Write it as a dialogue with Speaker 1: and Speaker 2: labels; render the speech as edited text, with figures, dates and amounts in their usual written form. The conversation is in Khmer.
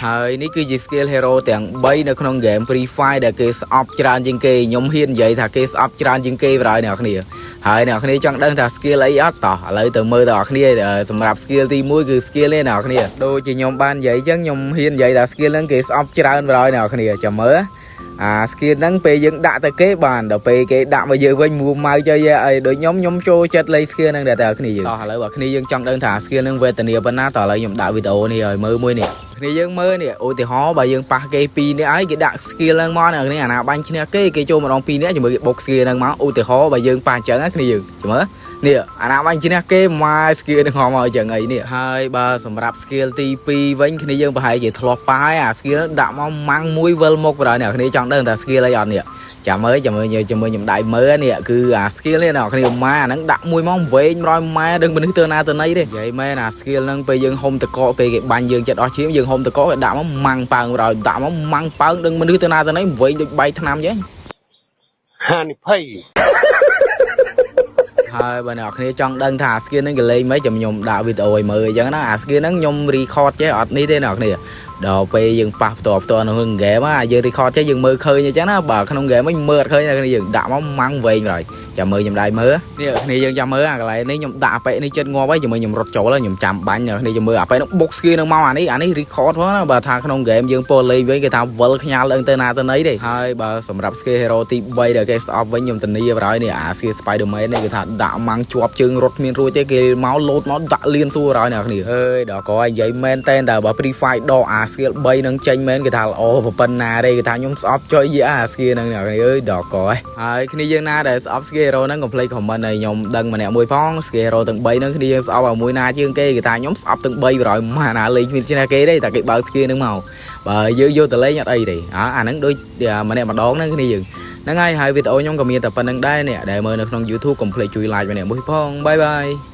Speaker 1: ហើយនេះគឺជា skill hero ទាំង3នៅក្នុង game Free Fire ដែលគេស្អប់ច្រើនជាងគេខ្ញុំហ៊ាននិយាយថាគេស្អប់ច្រើនជាងគេបាទអ្នកនរហើយអ្នកនរចង់ដឹងថា skill អីអត់តោះឥឡូវទៅមើលតើអ្នកនរសម្រាប់ skill ទី1គឺ skill នេះអ្នកនរដូចជាខ្ញុំបាននិយាយអញ្ចឹងខ្ញុំហ៊ាននិយាយថា skill ហ្នឹងគេស្អប់ច្រើនបាទអ្នកនរចាំមើលskill ហ្នឹងពេលយើងដាក់ទៅគេបានដល់ពេលគេដាក់មកយើងវិញមួម៉ៅចុយអីដូចខ្ញុំចូលចិត្តលេង skill ហ្នឹងដែរតែអ្នកនរយើងឥឡូវអ្នកនរយើងចង់ដឹងថា skill ហ្នឹងវេទនាប៉ុណ្ណាតោះឥឡូវខ្ញុំដាក់វីដេអូនេះឲ្យមើលមួយនេះគ្នាយើងមើលនេះឧទាហរណ៍បើយើងប៉ះគេ2នាក់ហើយគេដាក់ skill ហ្នឹងមកអ្នកគ្នាអាណាបាញ់ឈ្នះគេចូលម្ដង2នាក់ជាមួយគេបុក skill ហ្នឹងមកឧទាហរណ៍បើយើងប៉ះអញ្ចឹងគ្នាយើងចាំមើលនេះអាណាបាញ់ឈ្នះគេមក skill ហ្នឹងមកអញ្ចឹងអីនេះហើយបើសម្រាប់ skill ទី2វិញគ្នាយើងប្រហែលជាធ្លាប់ប៉ះហើយអា skill ដាក់មកម៉ាំងមួយវិលមុខបាទអ្នកគ្នាចង់ដឹងថា skill អីអត់នេះចាំមើលខ្ញុំដៃមើលនេះគឺអា skill នេះអ្នកគ្នាម៉ាអាហ្នឹងដាក់មួយមកវែង100ម៉ែដឹងមនុស្សទៅណាទៅណីទេនិយាយមែនអា skill ហ្នឹងពេលយើងហុំតកកពេលគេបាញ់យើងចិត្តអស់ឈាមយើងហុំតកកគេដាក់មកម៉ាំងប៉ើងដល់ដាក់មកម៉ាំងប៉ើងដឹងមនុស្សទៅណាទៅណីវែងដូចបាយថ្នាំអញ្ចឹង
Speaker 2: ហានិភ័យ
Speaker 1: ហើយបើអ្នកគ្នាចង់ដឹងថា skill ហ្នឹងគេលេងមិនខ្ញុំដាក់វីដេអូឲ្យមើលអញ្ចឹងណាអា skill ហ្នឹងខ្ញុំ record ចេះអត់នេះទេអ្នកគ្នាដល់ពេលយើងប៉ះផ្ទាល់ក្នុង game យើង record ចេះយើងមើលឃើញអញ្ចឹងណាបើក្នុង game មិនមើលអត់ឃើញអ្នកគ្នាយើងដាក់មកម៉ាំងវែងហើយចាំមើលខ្ញុំដៃមើលនេះគ្នាយើងចាំមើលអាកន្លែងនេះខ្ញុំដាក់អាប៉ែនេះចិត្តងាប់ហើយជាមួយខ្ញុំរត់ចូលខ្ញុំចាំបាញ់អ្នកគ្នាចាំមើលអាប៉ែនោះបុក skill ហ្នឹងមកអានេះ record ផងណាបើថាក្នុង game យើងពោលលេងវិញគេថាវិលខ្ញាល់ឡើងទៅណាទៅណីទេហើយបើសម្រាប់ skill hero ទី3ដែលគេស្អប់វិញខ្ញុំធានាប្រហែលនេះអា skill Spider-Man នេះគេថាដាក់ម៉ាំងជាប់ជើងរត់មានរួចទេគេមកលោតមកដាក់លៀនសួរហើយអ្នកគ្នាអើយដល់ក៏និយាយមែនតែតែបើ Free Fire ដកអា skill 3នឹងចេញមែនគេថាល្អប៉ុណ្ណាទេគេថាខ្ញុំស្អប់ចុយអា skill ហ្នឹងអ្នកគ្នាអើយដល់ក៏ហើយគ្នាយើងណាដែលស្អប់ skill hero ហ្នឹងកុំភ្លេច comment ឲ្យខ្ញុំដឹងម្នាក់មួយផង skill hero ទាំង3ហ្នឹងគ្នាយើងស្អប់ឲ្យមួយណាជាងគេគេថាខ្ញុំស្អប់ទាំង3ប្រហែលម៉ាណាលេងគ្មានឈ្នះគេទេតែគេបើ skill ហ្នឹងមកបើយើងយកទៅលេងអត់អីទេអាហ្នឹងដូចម្នាក់ម្ដងហ្នឹងគ្នាយើងហ្នឹងហើយវីដេអូខ្ញុំក៏មានតែប៉ុណ្្នឹងដែរអ្នកដែលមើលនៅក្នុង YouTube កុំភ្លេចជួយ like ម្នាក់មួយផងបាយបាយ